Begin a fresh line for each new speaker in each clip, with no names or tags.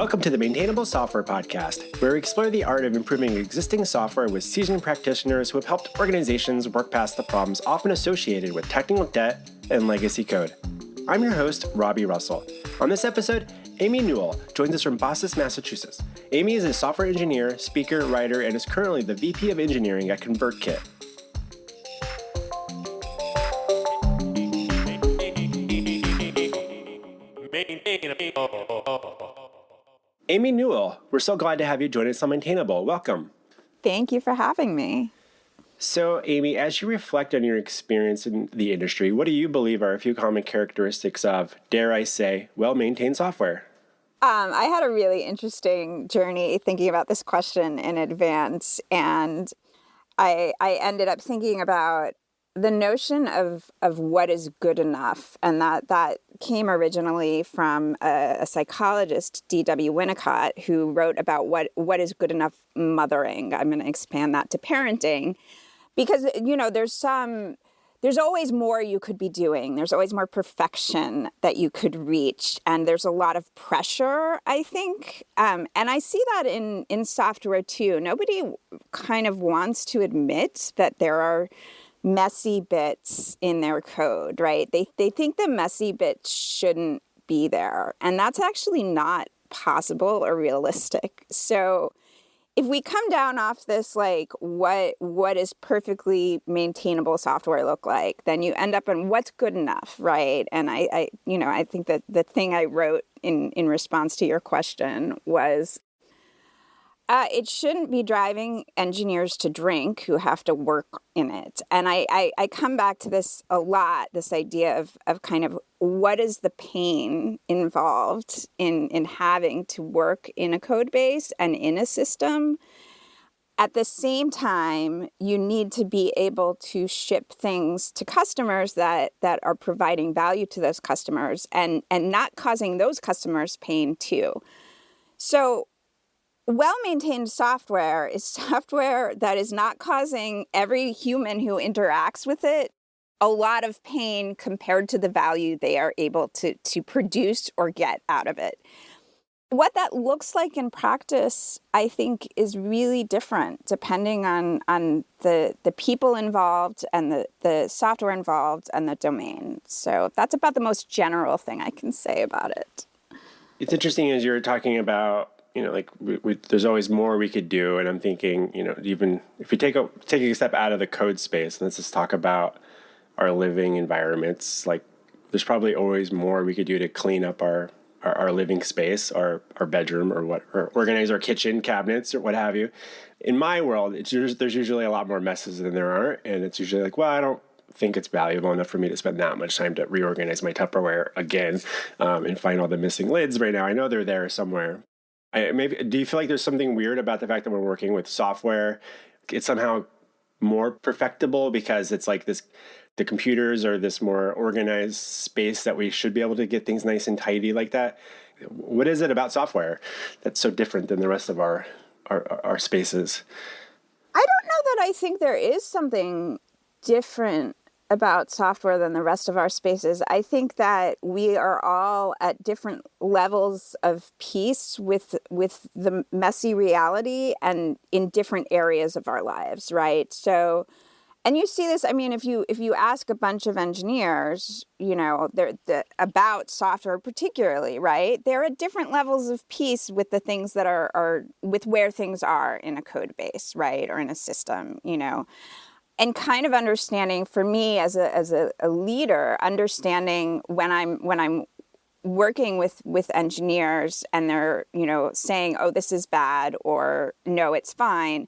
Welcome to the Maintainable Software Podcast, where we explore the art of improving existing software with seasoned practitioners who have helped organizations work past the problems often associated with technical debt and legacy code. I'm your host, Robby Russell. On this episode, Amy Newell joins us from Boston, Massachusetts. Amy is a software engineer, speaker, writer, and is currently the VP of Engineering at ConvertKit. Amy Newell, we're so glad to have you join us on Maintainable. Welcome.
Thank you for having me.
So, Amy, as you reflect on your experience in the industry, what do you believe are a few common characteristics of, dare I say, well-maintained software?
I had a really interesting journey thinking about this question in advance, and I ended up thinking about the notion of what is good enough, and that came originally from a psychologist, D.W. Winnicott, who wrote about what is good enough mothering. I'm going to expand that to parenting, because there's always more you could be doing. There's always more perfection that you could reach, and there's a lot of pressure, I think, and I see that in software too. Nobody kind of wants to admit that there are messy bits in their code, right? They think the messy bits shouldn't be there, and that's actually not possible or realistic. So if we come down off this, like, what is perfectly maintainable software look like, then you end up in what's good enough, right? And I think that the thing I wrote in response to your question was, it shouldn't be driving engineers to drink who have to work in it. And I come back to this a lot, this idea of kind of what is the pain involved in having to work in a code base and in a system. At the same time, you need to be able to ship things to customers that are providing value to those customers and not causing those customers pain too. So well-maintained software is software that is not causing every human who interacts with it a lot of pain compared to the value they are able to produce or get out of it. What that looks like in practice, I think, is really different depending on the people involved and the software involved and the domain. So that's about the most general thing I can say about it.
It's interesting as you're talking about, there's always more we could do. And I'm thinking, even if we taking a step out of the code space, let's just talk about our living environments. Like, there's probably always more we could do to clean up our living space, our bedroom, or organize our kitchen cabinets or what have you. In my world, there's usually a lot more messes than there aren't. And it's usually like, well, I don't think it's valuable enough for me to spend that much time to reorganize my Tupperware again and find all the missing lids right now. I know they're there somewhere. Do you feel like there's something weird about the fact that we're working with software? It's somehow more perfectible because it's like this, the computers are this more organized space that we should be able to get things nice and tidy like that. What is it about software that's so different than the rest of our spaces?
I don't know that I think there is something different about software than the rest of our spaces. I think that we are all at different levels of peace with the messy reality and in different areas of our lives, right? So, and you see this, I mean, if you ask a bunch of engineers, about software particularly, right? They're at different levels of peace with the things that are with where things are in a code base, right? Or in a system, And kind of understanding, for me as a leader, understanding when I'm working with engineers and they're saying, oh, this is bad, or no, it's fine.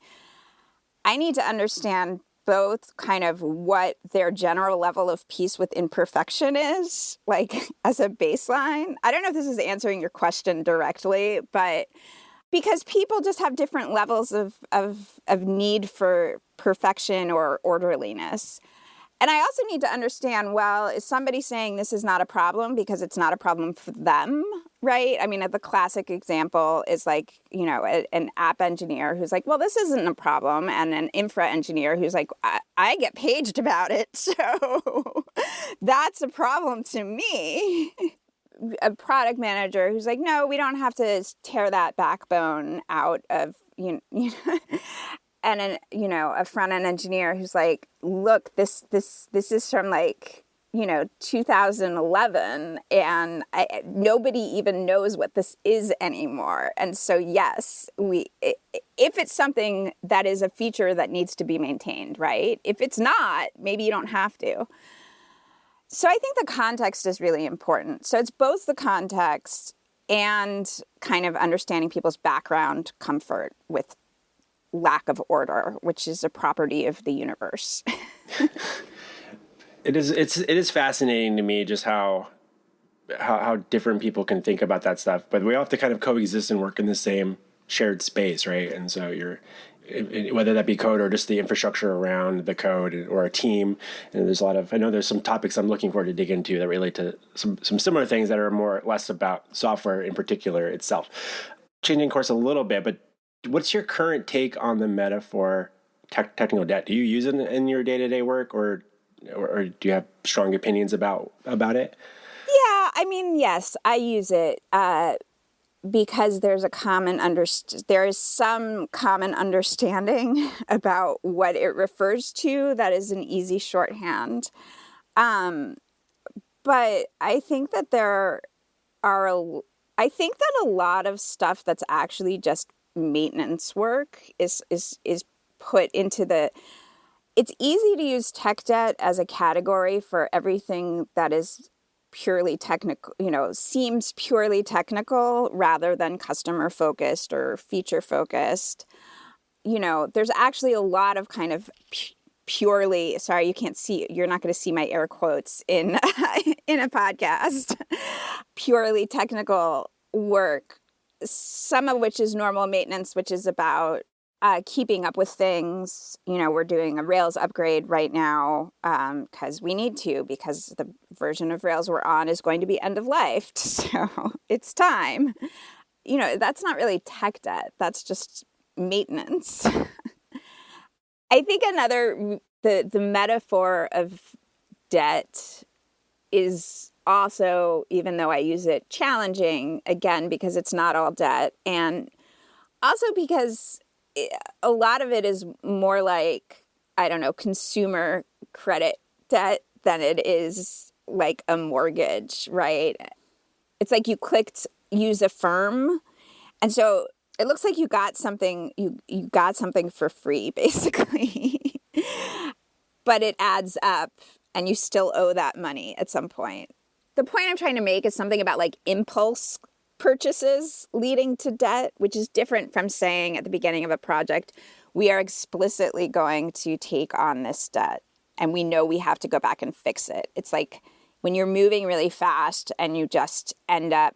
I need to understand both kind of what their general level of peace with imperfection is, like as a baseline. I don't know if this is answering your question directly, but because people just have different levels of need for perfection or orderliness. And I also need to understand, well, is somebody saying this is not a problem because it's not a problem for them, right? I mean, the classic example is like, an app engineer who's like, well, this isn't a problem. And an infra engineer who's like, I get paged about it. So that's a problem to me. a product manager who's like, no, we don't have to tear that backbone out of, and a front-end engineer who's like, look, this is from like, 2011, and nobody even knows what this is anymore. And so, yes, if it's something that is a feature that needs to be maintained, right? If it's not, maybe you don't have to. So I think the context is really important. So it's both the context and kind of understanding people's background comfort with lack of order, which is a property of the universe.
It is fascinating to me just how different people can think about that stuff, but we all have to kind of coexist and work in the same shared space, right? And so whether that be code or just the infrastructure around the code or a team, and I know there's some topics I'm looking forward to dig into that relate to some similar things that are more or less about software in particular itself. Changing course a little bit, but what's your current take on the metaphor technical debt? Do you use it in your day-to-day work, or do you have strong opinions about it?
Yeah, I mean, yes, I use it because there is some common understanding about what it refers to that is an easy shorthand. But I think that I think that a lot of stuff that's actually just maintenance work is put into it's easy to use tech debt as a category for everything that is purely technical, seems purely technical rather than customer focused or feature focused. There's actually a lot of kind of purely, sorry, you're not going to see my air quotes in in a podcast, purely technical work, some of which is normal maintenance, which is about keeping up with things. We're doing a Rails upgrade right now because we need to, because the version of Rails we're on is going to be end of life. So it's time. That's not really tech debt. That's just maintenance. I think the metaphor of debt is also, even though I use it, challenging, again, because it's not all debt. And also because a lot of it is more like, I don't know, consumer credit debt than it is like a mortgage, right? It's like you clicked use Affirm, and so it looks like you got something for free, basically. But it adds up, and you still owe that money at some point. The point I'm trying to make is something about like impulse purchases leading to debt, which is different from saying at the beginning of a project, we are explicitly going to take on this debt and we know we have to go back and fix it. It's like when you're moving really fast and you just end up,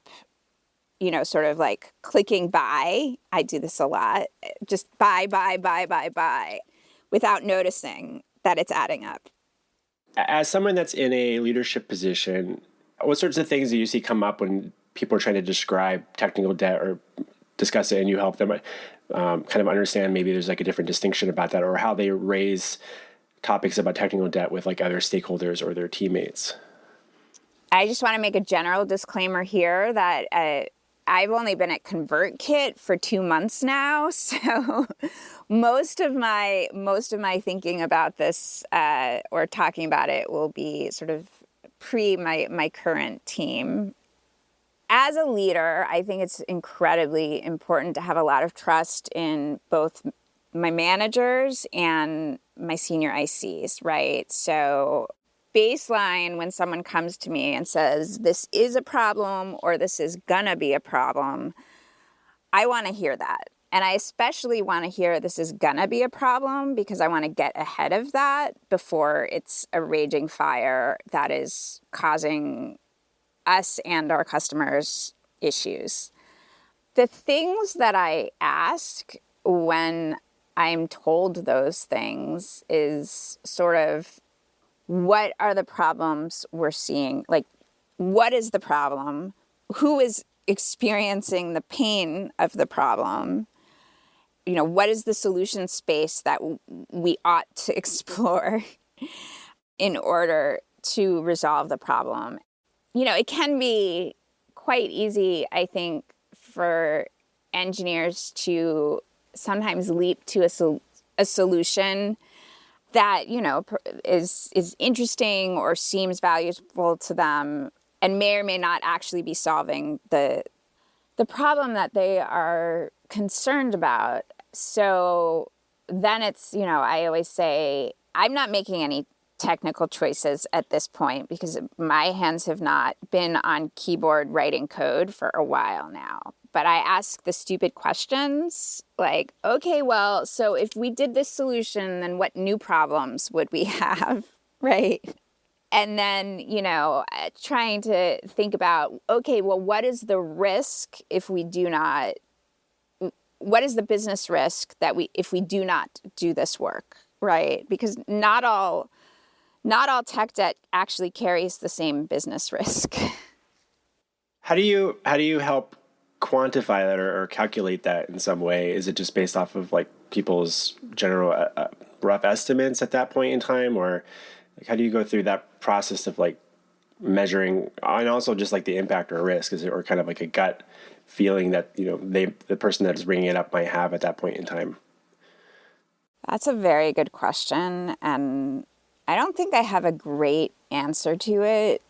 sort of like clicking buy. I do this a lot. Just buy, without noticing that it's adding up.
As someone that's in a leadership position, what sorts of things do you see come up when people are trying to describe technical debt or discuss it, and you help them kind of understand maybe there's like a different distinction about that, or how they raise topics about technical debt with like other stakeholders or their teammates?
I just want to make a general disclaimer here that I've only been at ConvertKit for 2 months now, so most of my thinking about this or talking about it will be sort of pre my current team. As a leader, I think it's incredibly important to have a lot of trust in both my managers and my senior ICs, right? So baseline, when someone comes to me and says, this is a problem or this is gonna be a problem, I wanna hear that. And I especially wanna hear this is gonna be a problem because I wanna get ahead of that before it's a raging fire that is causing us and our customers issues. The things that I ask when I'm told those things is sort of, what are the problems we're seeing? Like, what is the problem? Who is experiencing the pain of the problem? What is the solution space that we ought to explore in order to resolve the problem? It can be quite easy, I think, for engineers to sometimes leap to a solution that, you know, is interesting or seems valuable to them and may or may not actually be solving the problem that they are concerned about. So then it's, you know, I always say, I'm not making any technical choices at this point because my hands have not been on keyboard writing code for a while now. But I ask the stupid questions like, okay, well, so if we did this solution, then what new problems would we have, right? And then, you know, trying to think about, okay, well, what is the risk if we do not, what is the business risk that if we do not do this work, right? Because not all tech debt actually carries the same business risk.
How do you help quantify that or calculate that in some way? Is it just based off of like people's general rough estimates at that point in time, or like how do you go through that process of like measuring, and also just like the impact or risk? Is it or kind of like a gut feeling that, you know, the person that is bringing it up might have at that point in time?
That's a very good question, and I don't think I have a great answer to it.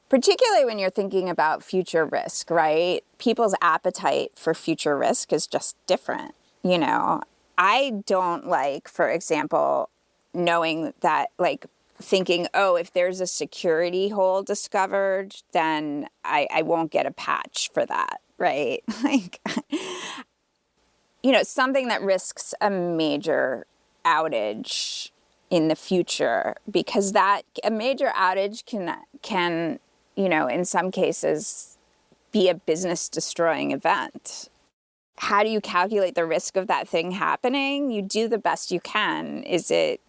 Particularly when you're thinking about future risk, right? People's appetite for future risk is just different. You know, I don't like, for example, knowing that, like, thinking, oh, if there's a security hole discovered, then I won't get a patch for that, right? Like, you know, something that risks a major outage in the future, because that a major outage can, you know, in some cases be a business destroying event. How do you calculate the risk of that thing happening? You do the best you can. Is it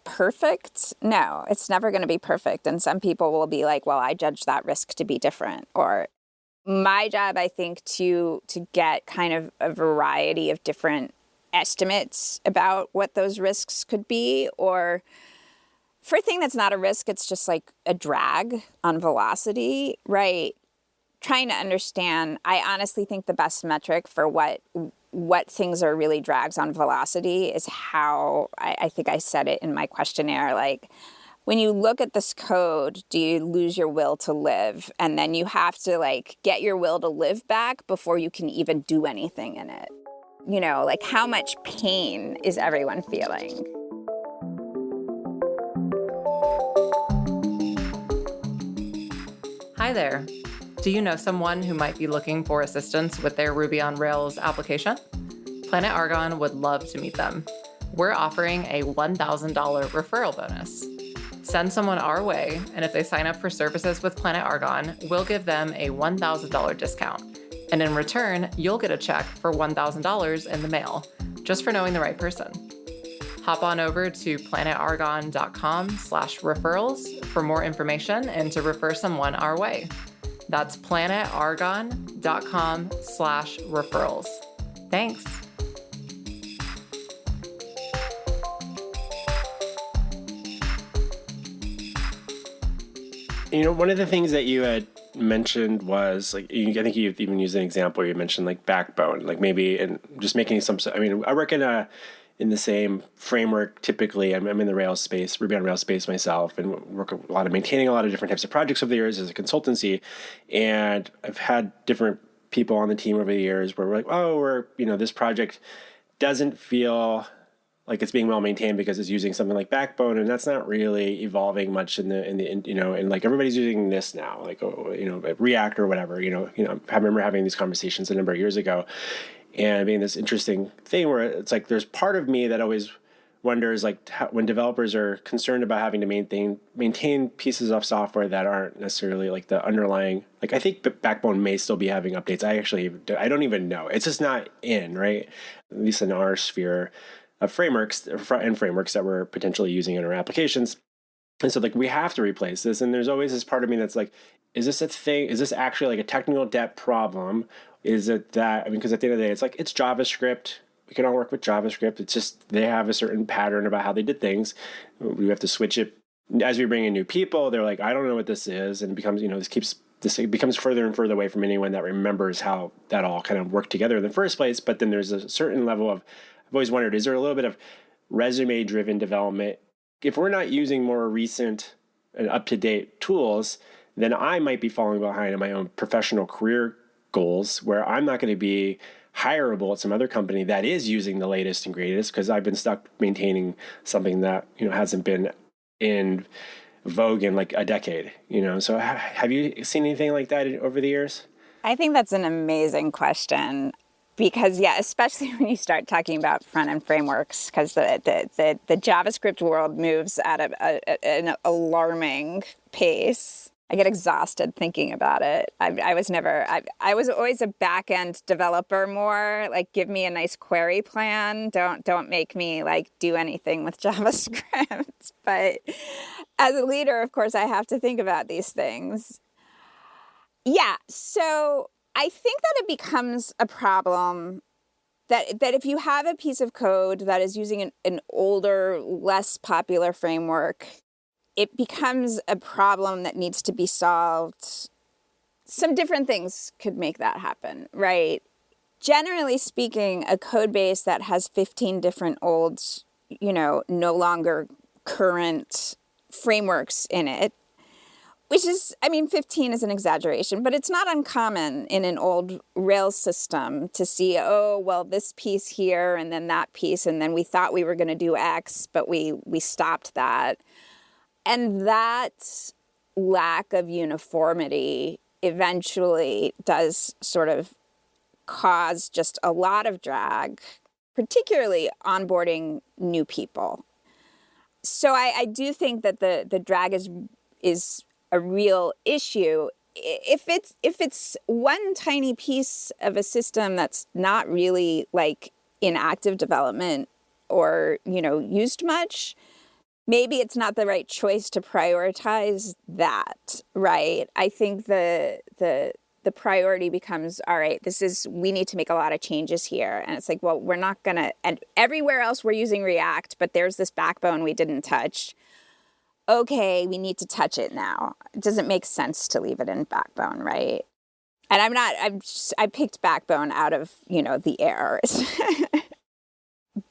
perfect? No, it's never going to be perfect. And some people will be like, well, I judge that risk to be different. Or my job, I think, to get kind of a variety of different estimates about what those risks could be, or for a thing that's not a risk, it's just like a drag on velocity, right? Trying to understand, I honestly think the best metric for what things are really drags on velocity is how, I think I said it in my questionnaire, like, when you look at this code, do you lose your will to live? And then you have to like get your will to live back before you can even do anything in it. You know, like how much pain is everyone feeling?
Hi there. Do you know someone who might be looking for assistance with their Ruby on Rails application? Planet Argon would love to meet them. We're offering a $1,000 referral bonus. Send someone our way, and if they sign up for services with Planet Argon, we'll give them a $1,000 discount. And in return, you'll get a check for $1,000 in the mail, just for knowing the right person. Hop on over to planetargon.com/referrals for more information and to refer someone our way. That's planetargon.com/referrals. Thanks.
You know, one of the things that you had mentioned was like, I think you've even used an example where you mentioned like Backbone, like maybe, and just making some, I mean, I work in the same framework. Typically, I'm in the Rails space, Ruby on Rails space myself, and work a lot of maintaining a lot of different types of projects over the years as a consultancy. And I've had different people on the team over the years where we're like, oh, this project doesn't feel like it's being well maintained because it's using something like Backbone, and that's not really evolving much in and like everybody's using this now, like React or whatever. I remember having these conversations a number of years ago, and being this interesting thing where it's like there's part of me that always wonders like when developers are concerned about having to maintain pieces of software that aren't necessarily like the underlying. Like I think Backbone may still be having updates. I don't even know. It's just not in, right, at least in our sphere of frameworks, front-end frameworks that we're potentially using in our applications. And so like we have to replace this. And there's always this part of me that's like, is this a thing? Is this actually like a technical debt problem? Is it that, because at the end of the day, it's like, it's JavaScript. We can all work with JavaScript. It's just, they have a certain pattern about how they did things. We have to switch it as we bring in new people, they're like, I don't know what this is. And it becomes, it becomes further and further away from anyone that remembers how that all kind of worked together in the first place. But then there's a certain level of, I've always wondered, is there a little bit of resume driven development? If we're not using more recent and up-to-date tools, then I might be falling behind in my own professional career goals, where I'm not going to be hireable at some other company that is using the latest and greatest, because I've been stuck maintaining something that hasn't been in vogue in like a decade. So have you seen anything like that over the years?
I think that's an amazing question, because especially when you start talking about front-end frameworks, because the JavaScript world moves at an alarming pace. I get exhausted thinking about it. I was always a back-end developer more, like, give me a nice query plan. Don't make me like do anything with JavaScript. But as a leader, of course, I have to think about these things. Yeah, so I think that it becomes a problem that if you have a piece of code that is using an older, less popular framework, it becomes a problem that needs to be solved. Some different things could make that happen, right? Generally speaking, a code base that has 15 different old, no longer current frameworks in it, which is, 15 is an exaggeration, but it's not uncommon in an old Rails system to see, this piece here and then that piece, and then we thought we were going to do X, but we stopped that. And that lack of uniformity eventually does sort of cause just a lot of drag, particularly onboarding new people. So I do think that the drag is a real issue. If it's one tiny piece of a system that's not really like in active development or used much, maybe it's not the right choice to prioritize that, right? I think the priority becomes, all right, we need to make a lot of changes here. And it's like, well, we're not going to, and everywhere else we're using React, but there's this backbone we didn't touch. Okay, we need to touch it now. It doesn't make sense to leave it in backbone, right? And I picked backbone out of, the air.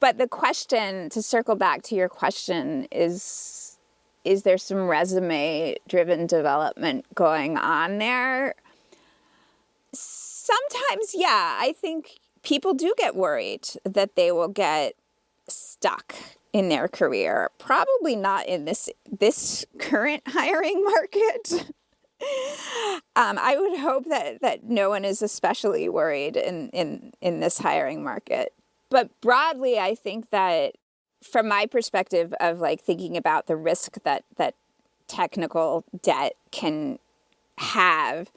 But the question, to circle back to your question, is there some resume-driven development going on there? Sometimes, yeah. I think people do get worried that they will get stuck in their career. Probably not in this current hiring market. I would hope that no one is especially worried in this hiring market. But broadly, I think that from my perspective of like thinking about the risk that technical debt can have,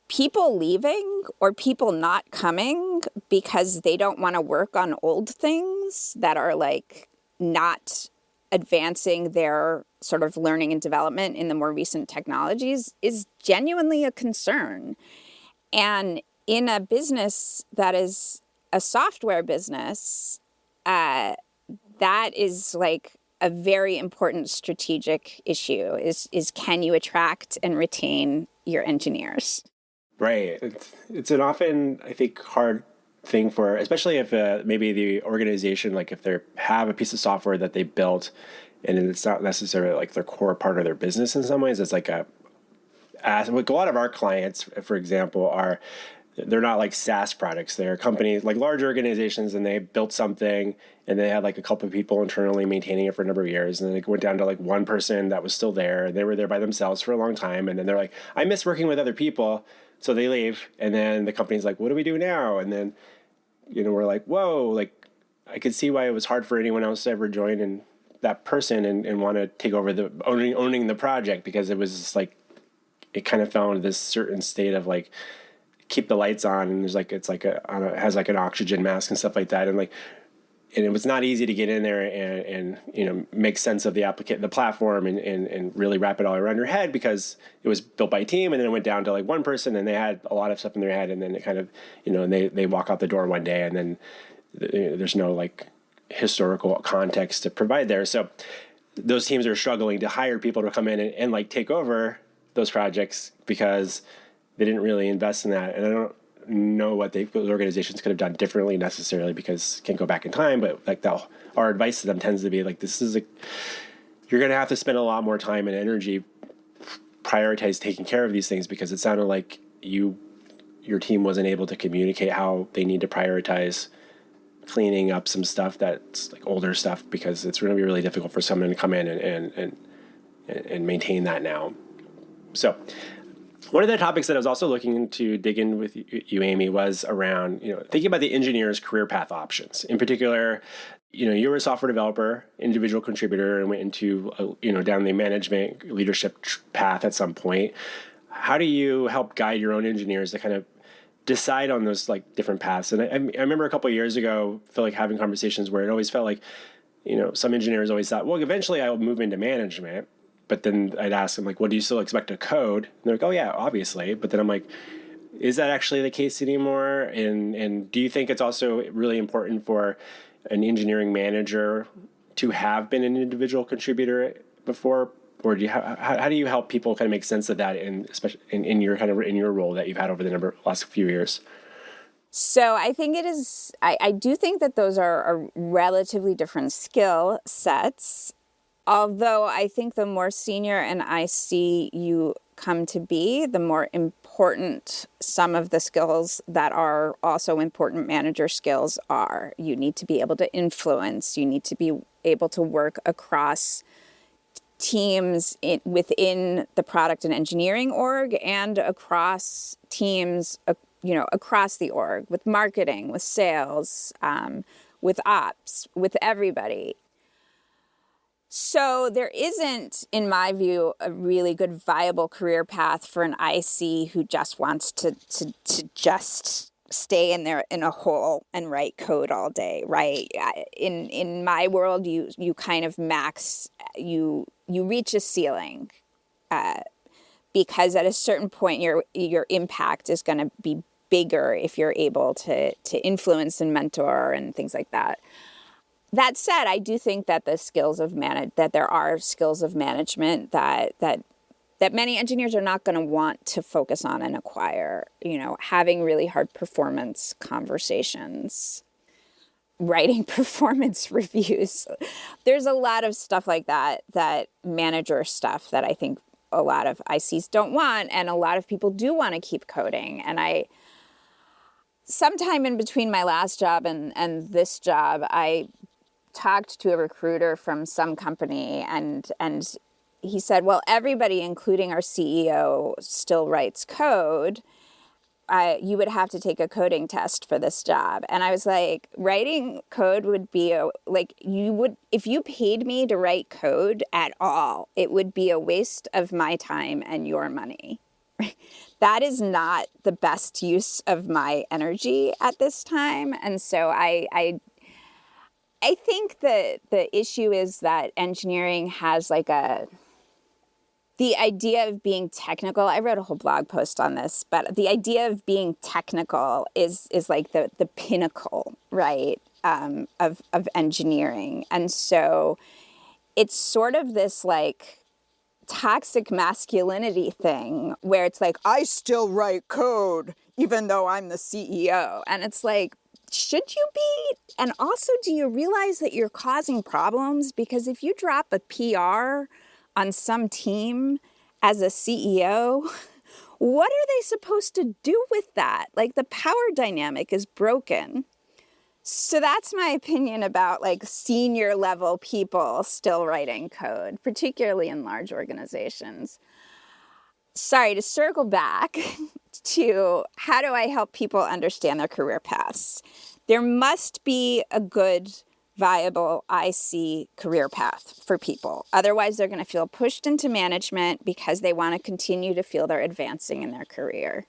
people leaving or people not coming because they don't want to work on old things that are like not advancing their sort of learning and development in the more recent technologies is genuinely a concern. And in a business that is a software business, that is like a very important strategic issue is can you attract and retain your engineers?
Right. It's an often, I think, hard thing for, especially if maybe the organization, like if they have a piece of software that they built and it's not necessarily like their core part of their business in some ways. It's like like a lot of our clients, for example, they're not like SaaS products. They're companies like large organizations, and they built something and they had like a couple of people internally maintaining it for a number of years. And then it went down to like one person that was still there, and they were there by themselves for a long time. And then they're like, I miss working with other people. So they leave. And then the company's like, what do we do now? And then, we're like, whoa, like I could see why it was hard for anyone else to ever join and that person and want to take over the owning the project, because it was just like, it kind of fell into this certain state of like, keep the lights on, and there's like it has like an oxygen mask and stuff like that, and it was not easy to get in there and make sense of the platform and really wrap it all around your head, because it was built by a team, and then it went down to like one person, and they had a lot of stuff in their head, and then it kind of and they walk out the door one day, and then there's no like historical context to provide there. So those teams are struggling to hire people to come in and like take over those projects because they didn't really invest in that. And I don't know what those organizations could have done differently necessarily because can't go back in time, but like our advice to them tends to be like, you're going to have to spend a lot more time and energy prioritize taking care of these things because it sounded like your team wasn't able to communicate how they need to prioritize cleaning up some stuff that's like older stuff because it's going to be really difficult for someone to come in and maintain that now. So one of the topics that I was also looking to dig in with you, Amy, was around, thinking about the engineer's career path options. In particular, you were a software developer, individual contributor, and went into, down the management leadership path at some point. How do you help guide your own engineers to kind of decide on those like different paths? And I remember a couple of years ago, feel like having conversations where it always felt like, some engineers always thought, well, eventually I'll move into management. But then I'd ask them, like, well, do you still expect to code? And they're like, oh, yeah, obviously. But then I'm like, is that actually the case anymore? And do you think it's also really important for an engineering manager to have been an individual contributor before? Or how do you help people kind of make sense of that, especially in your role that you've had over the last few years?
So I think it is, I do think that those are relatively different skill sets. Although I think the more senior an IC you come to be, the more important some of the skills that are also important manager skills are. You need to be able to influence. You need to be able to work across teams within the product and engineering org and across teams, across the org, with marketing, with sales, with ops, with everybody. So there isn't, in my view, a really good viable career path for an IC who just wants to just stay in a hole and write code all day, right? In my world, you kind of max, you reach a ceiling because at a certain point your impact is going to be bigger if you're able to influence and mentor and things like that. That said, I do think that there are skills of management that many engineers are not going to want to focus on and acquire. Having really hard performance conversations, writing performance reviews. There's a lot of stuff like that manager stuff that I think a lot of ICs don't want, and a lot of people do want to keep coding. And sometime in between my last job and this job, I talked to a recruiter from some company and he said, well, everybody, including our CEO, still writes code. You would have to take a coding test for this job. And I was like, writing code would be if you paid me to write code at all, it would be a waste of my time and your money. That is not the best use of my energy at this time. And so I think that the issue is that engineering has the idea of being technical. I wrote a whole blog post on this, but the idea of being technical is like the pinnacle, right, of engineering. And so it's sort of this like toxic masculinity thing where it's like, I still write code even though I'm the CEO. And it's like, should you be? And also, do you realize that you're causing problems? Because if you drop a PR on some team as a CEO, what are they supposed to do with that? Like, the power dynamic is broken. So that's my opinion about like senior level people still writing code, particularly in large organizations. Sorry, to circle back to how do I help people understand their career paths? There must be a good, viable IC career path for people. Otherwise, they're going to feel pushed into management because they want to continue to feel they're advancing in their career.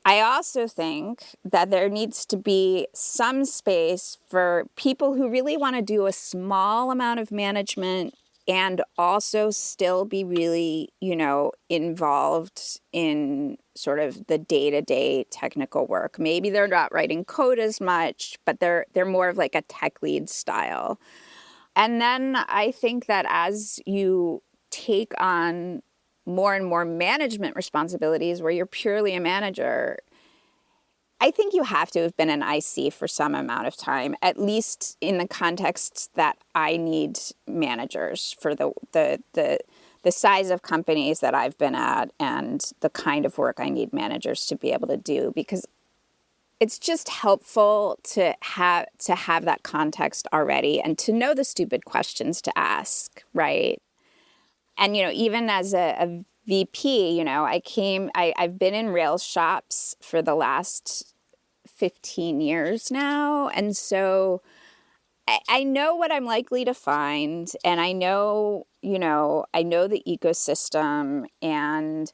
I also think that there needs to be some space for people who really want to do a small amount of management and also still be really, involved in sort of the day-to-day technical work. Maybe they're not writing code as much, but they're more of like a tech lead style. And then I think that as you take on more and more management responsibilities where you're purely a manager, I think you have to have been an IC for some amount of time, at least in the context that I need managers for the size of companies that I've been at and the kind of work I need managers to be able to do, because it's just helpful to have that context already and to know the stupid questions to ask, right? And, even as a VP, I've been in Rails shops for the last 15 years now. And so I know what I'm likely to find, and I know the ecosystem, and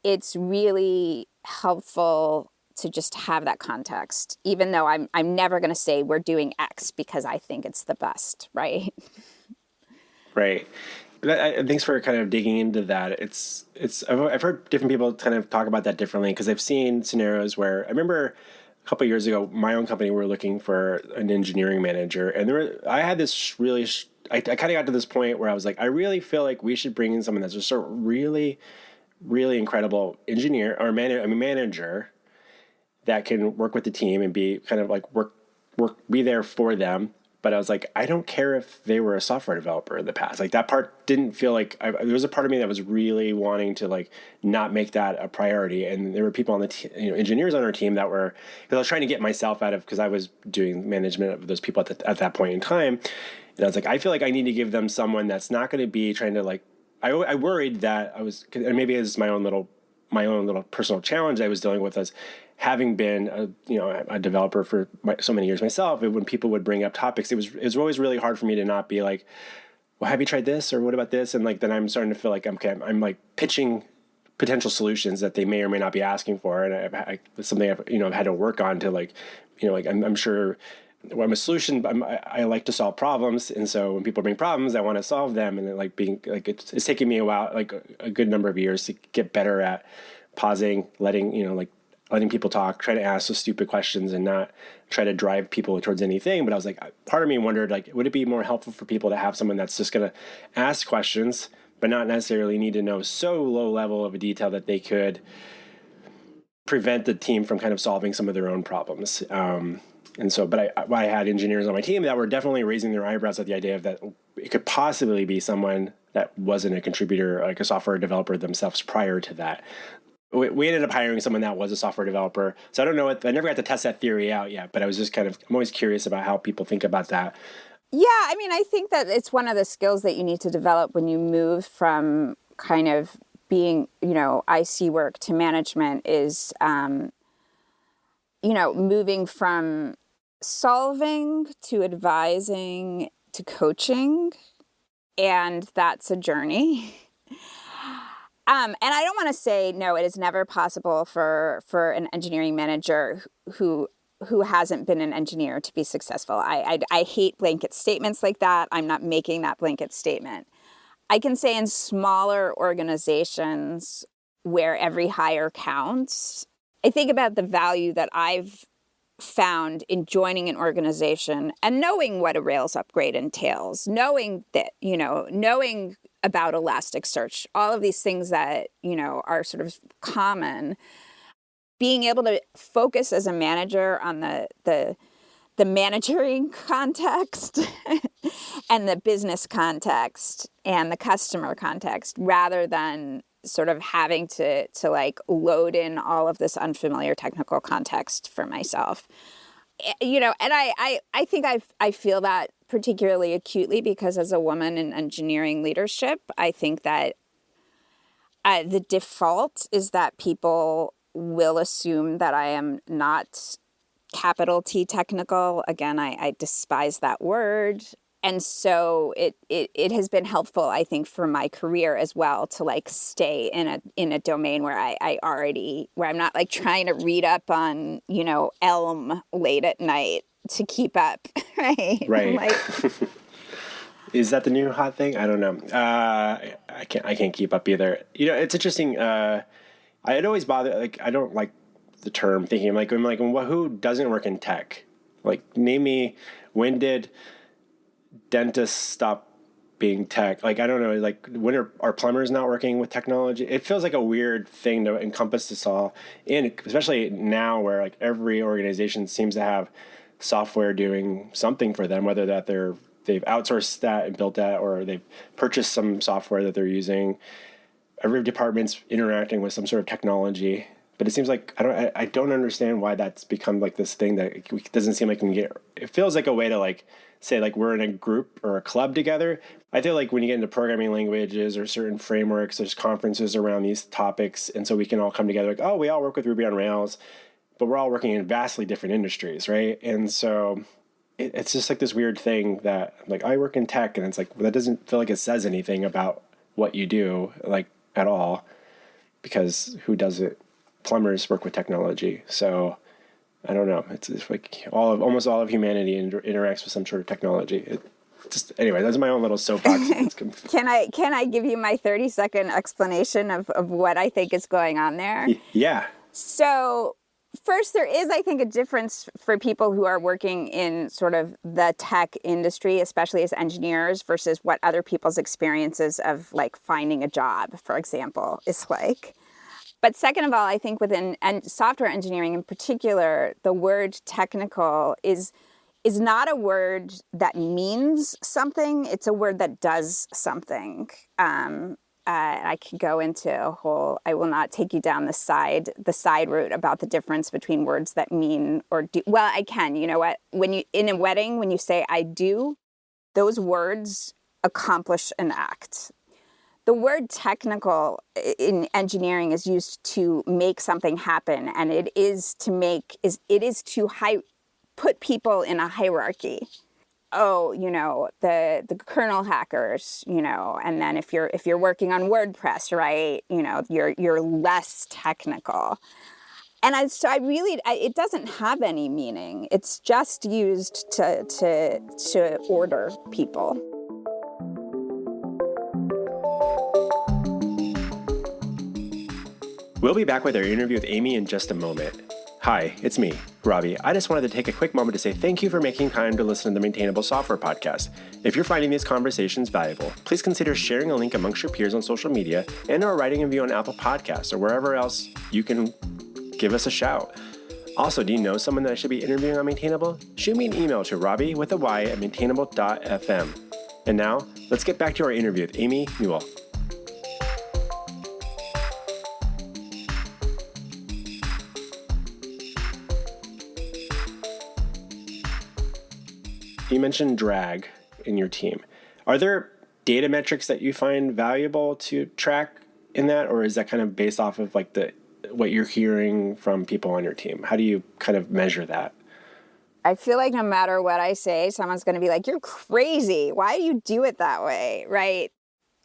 it's really helpful to just have that context, even though I'm never going to say we're doing X because I think it's the best, right?
Right. Thanks for kind of digging into that. I've heard different people kind of talk about that differently, because I've seen scenarios where I remember a couple of years ago, my own company, we were looking for an engineering manager, and I had this really, I kind of got to this point where I was like, I really feel like we should bring in someone that's just a really, really incredible engineer or manager that can work with the team and be kind of like be there for them. But I was like, I don't care if they were a software developer in the past. Like, that part didn't feel like there was a part of me that was really wanting to like not make that a priority. And there were people on the engineers on our team that were, because I was trying to get myself out of, because I was doing management of those people at that point in time. And I was like, I feel like I need to give them someone that's not going to be trying to like, I worried that and maybe it's my own little personal challenge I was dealing with, as having been a developer for so many years myself. When people would bring up topics, it was always really hard for me to not be like, well, have you tried this, or what about this? And like, then I'm starting to feel like I'm like pitching potential solutions that they may or may not be asking for, and it's something I've had to work on to like, I'm sure. Well, I'm a solution. I like to solve problems, and so when people bring problems, I want to solve them. And then, like, being like, it's taken me a while, like a good number of years, to get better at pausing, letting people talk, trying to ask those stupid questions, and not try to drive people towards anything. But I was like, part of me wondered, like, would it be more helpful for people to have someone that's just going to ask questions, but not necessarily need to know so low level of a detail that they could prevent the team from kind of solving some of their own problems. And so, but I had engineers on my team that were definitely raising their eyebrows at the idea of that it could possibly be someone that wasn't a contributor, like a software developer themselves prior to that. We ended up hiring someone that was a software developer. So I don't know, I never got to test that theory out yet, but I was just I'm always curious about how people think about that.
Yeah, I mean, I think that it's one of the skills that you need to develop when you move from kind of being, IC work to management is, moving from solving to advising to coaching, and that's a journey. And I don't want to say, no, it is never possible for an engineering manager who hasn't been an engineer to be successful. I hate blanket statements like that. I'm not making that blanket statement. I can say in smaller organizations where every hire counts, I think about the value that I've found in joining an organization and knowing what a Rails upgrade entails, knowing about Elasticsearch, all of these things that, are sort of common, being able to focus as a manager on the managing context and the business context and the customer context, rather than sort of having to like load in all of this unfamiliar technical context for myself. And I think I feel that particularly acutely because as a woman in engineering leadership, I think that the default is that people will assume that I am not capital T technical. Again, I despise that word. And so it has been helpful, I think, for my career as well to like stay in a domain where where I'm not like trying to read up on, Elm late at night to keep up, right?
Right.
Like,
is that the new hot thing? I don't know. I can't keep up either. It's interesting. I'd always bother, like, I don't like the term thinking, well, who doesn't work in tech? Like, name me, when did dentists stop being tech? Like, I don't know, like when are plumbers not working with technology? It feels like a weird thing to encompass this all in, especially now where like every organization seems to have software doing something for them, whether that they've outsourced that and built that, or they've purchased some software that they're using. Every department's interacting with some sort of technology. But it seems like I don't understand why that's become like this thing that it doesn't seem like we can get. It feels like a way to like say like we're in a group or a club together. I feel like when you get into programming languages or certain frameworks, there's conferences around these topics, and so we can all come together like, oh, we all work with Ruby on Rails, but we're all working in vastly different industries, right? And so it's just like this weird thing that like I work in tech, and it's like that doesn't feel like it says anything about what you do like at all, because who does it? Plumbers work with technology, so I don't know. It's like almost all of humanity interacts with some sort of technology. Anyway, that's my own little soapbox.
Can I give you my 30-second explanation of what I think is going on there?
Yeah.
So first, there is, I think, a difference for people who are working in sort of the tech industry, especially as engineers, versus what other people's experiences of like finding a job, for example, is like. But second of all, I think within software engineering in particular, the word technical is not a word that means something. It's a word that does something. I could go into a whole, I will not take you down the side route about the difference between words that mean or do. Well, I can. You know what? In a wedding, when you say I do, those words accomplish an act. The word technical in engineering is used to make something happen, and it is to put people in a hierarchy. Oh, the kernel hackers, and then if you're working on WordPress, right, you're less technical. And it doesn't have any meaning. It's just used to order people.
We'll be back with our interview with Amy in just a moment. Hi, it's me, Robby. I just wanted to take a quick moment to say thank you for making time to listen to the Maintainable Software Podcast. If you're finding these conversations valuable, please consider sharing a link amongst your peers on social media and/or writing a review on Apple Podcasts or wherever else you can give us a shout. Also, do you know someone that I should be interviewing on Maintainable? Shoot me an email to robby@maintainable.fm. And now, let's get back to our interview with Amy Newell. You mentioned drag in your team. Are there data metrics that you find valuable to track in that, or is that kind of based off of like what you're hearing from people on your team? How do you kind of measure that?
I feel like no matter what I say, someone's going to be like, "You're crazy. Why do you do it that way?" Right?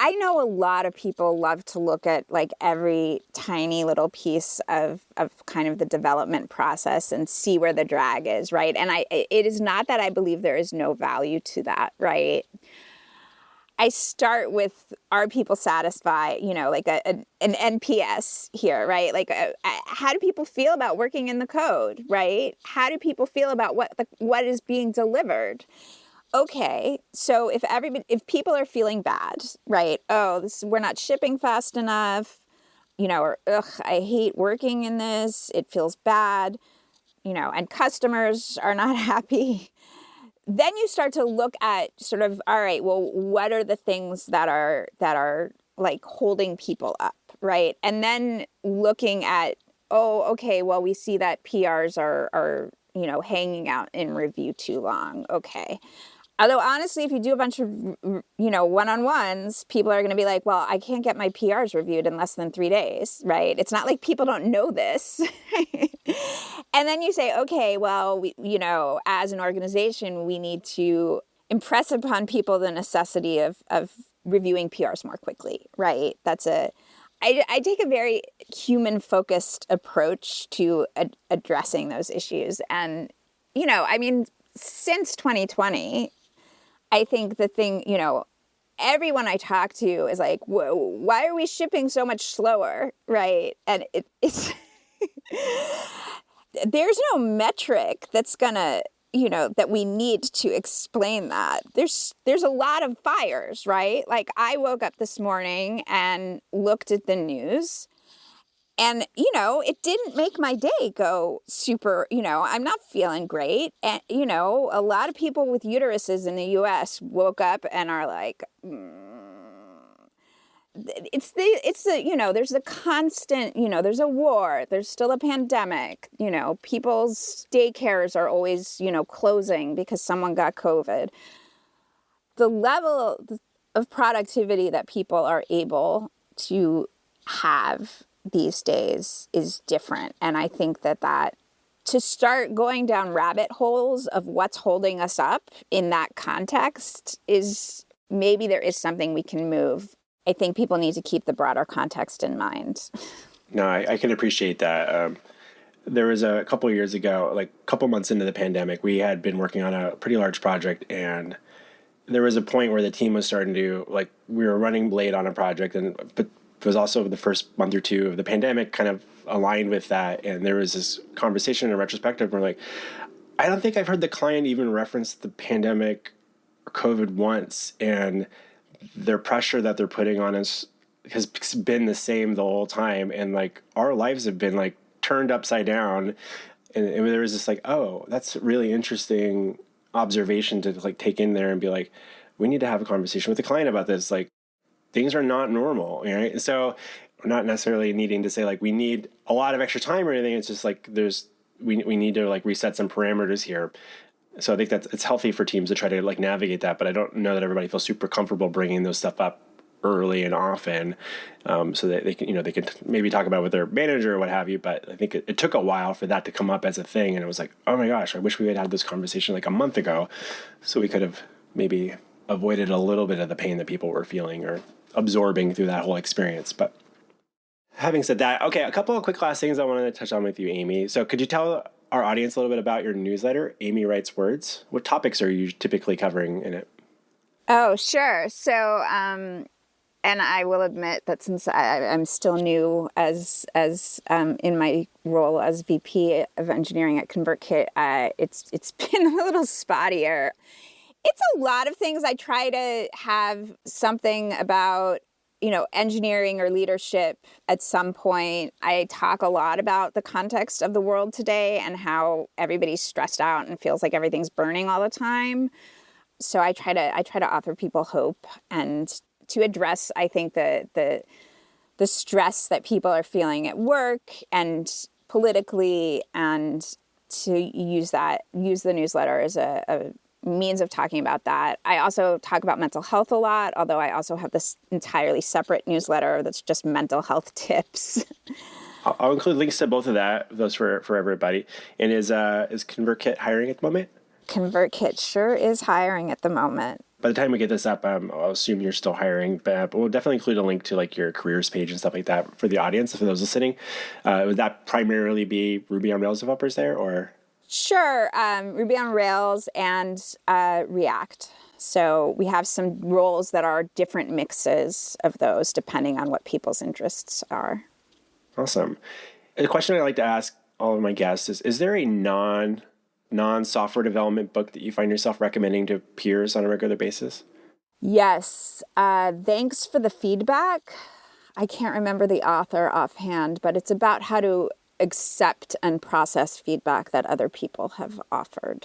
I know a lot of people love to look at like every tiny little piece of kind of the development process and see where the drag is, right? And it is not that I believe there is no value to that, right? I start with, are people satisfied, like an NPS here, right? Like how do people feel about working in the code, right? How do people feel about what is being delivered? Okay, so if people are feeling bad, right? Oh, we're not shipping fast enough, or I hate working in this. It feels bad, and customers are not happy. Then you start to look at sort of, all right, well, what are the things that are like holding people up, right? And then looking at, oh, okay, well, we see that PRs are hanging out in review too long. Okay. Although, honestly, if you do a bunch of, one-on-ones, people are going to be like, well, I can't get my PRs reviewed in less than 3 days, right? It's not like people don't know this. And then you say, okay, well, as an organization, we need to impress upon people the necessity of reviewing PRs more quickly, right? I take a very human-focused approach to addressing those issues. And, since 2020... I think the thing, everyone I talk to is like, whoa, why are we shipping so much slower, right? And it's, there's no metric that's going to that we need to explain that. There's a lot of fires, right? Like I woke up this morning and looked at the news and, it didn't make my day go super, I'm not feeling great. And, a lot of people with uteruses in the US woke up and are like, it's there's a constant, there's a war, there's still a pandemic, people's daycares are always, closing because someone got COVID. The level of productivity that people are able to have these days is different. And I think that to start going down rabbit holes of what's holding us up in that context is maybe there is something we can move. I think people need to keep the broader context in mind.
No, I can appreciate that. There was a couple of years ago, like a couple months into the pandemic, we had been working on a pretty large project, and there was a point where the team was starting to, like, we were running late on a project, but it was also the first month or two of the pandemic kind of aligned with that. And there was this conversation in retrospective where, like, I don't think I've heard the client even reference the pandemic or COVID once, and their pressure that they're putting on us has been the same the whole time. And like our lives have been like turned upside down. And there was this like, oh, that's a really interesting observation to like take in there and be like, we need to have a conversation with the client about this. Like things are not normal, right? So we're not necessarily needing to say like, we need a lot of extra time or anything. It's just like, we need to like reset some parameters here. So I think that it's healthy for teams to try to like navigate that, but I don't know that everybody feels super comfortable bringing those stuff up early and often, so that they can, they can maybe talk about it with their manager or what have you. But I think it took a while for that to come up as a thing, and it was like, oh my gosh, I wish we had had this conversation like a month ago, so we could have maybe avoided a little bit of the pain that people were feeling or absorbing through that whole experience. But having said that, okay, a couple of quick last things I wanted to touch on with you, Amy. So could you tell our audience a little bit about your newsletter, Amy Writes Words? What topics are you typically covering in it?
Oh, sure. So, and I will admit that since I'm still new as in my role as VP of engineering at ConvertKit, it's been a little spottier. It's a lot of things. I try to have something about engineering or leadership at some point. I talk a lot about the context of the world today and how everybody's stressed out and feels like everything's burning all the time. So I try to offer people hope and to address, I think, the stress that people are feeling at work and politically, and to use the newsletter as a means of talking about that. I also talk about mental health a lot, although I also have this entirely separate newsletter that's just mental health tips.
I'll include links to both of those for everybody. And is ConvertKit hiring at the moment?
ConvertKit sure is hiring at the moment.
By the time we get this up, I'll assume you're still hiring, but we'll definitely include a link to like your careers page and stuff like that for the audience, for those listening. Would that primarily be Ruby on Rails developers there, or?
Sure, Ruby on Rails and React. So we have some roles that are different mixes of those depending on what people's interests are.
Awesome. A question I like to ask all of my guests is there a non-software development book that you find yourself recommending to peers on a regular basis?
Yes. Thanks for the feedback. I can't remember the author offhand, but it's about how to accept and process feedback that other people have offered.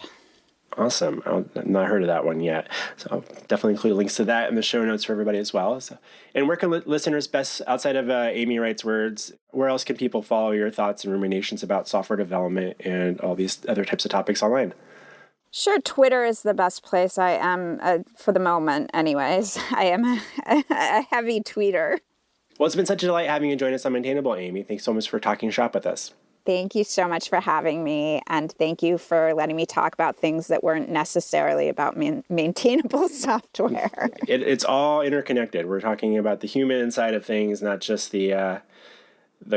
Awesome. I've not heard of that one yet. So I'll definitely include links to that in the show notes for everybody as well. So, and where can listeners best, outside of Amy Writes Words, where else can people follow your thoughts and ruminations about software development and all these other types of topics online?
Sure. Twitter is the best place. I am, for the moment anyways, I am a heavy tweeter.
Well, it's been such a delight having you join us on Maintainable, Amy. Thanks so much for talking shop with us.
Thank you so much for having me, and thank you for letting me talk about things that weren't necessarily about maintainable software.
It's all interconnected. We're talking about the human side of things, not just the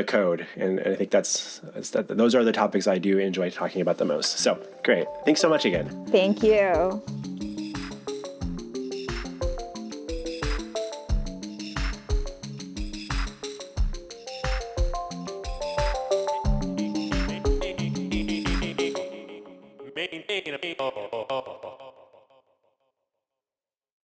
code. And I think those are the topics I do enjoy talking about the most. So great. Thanks so much again.
Thank you.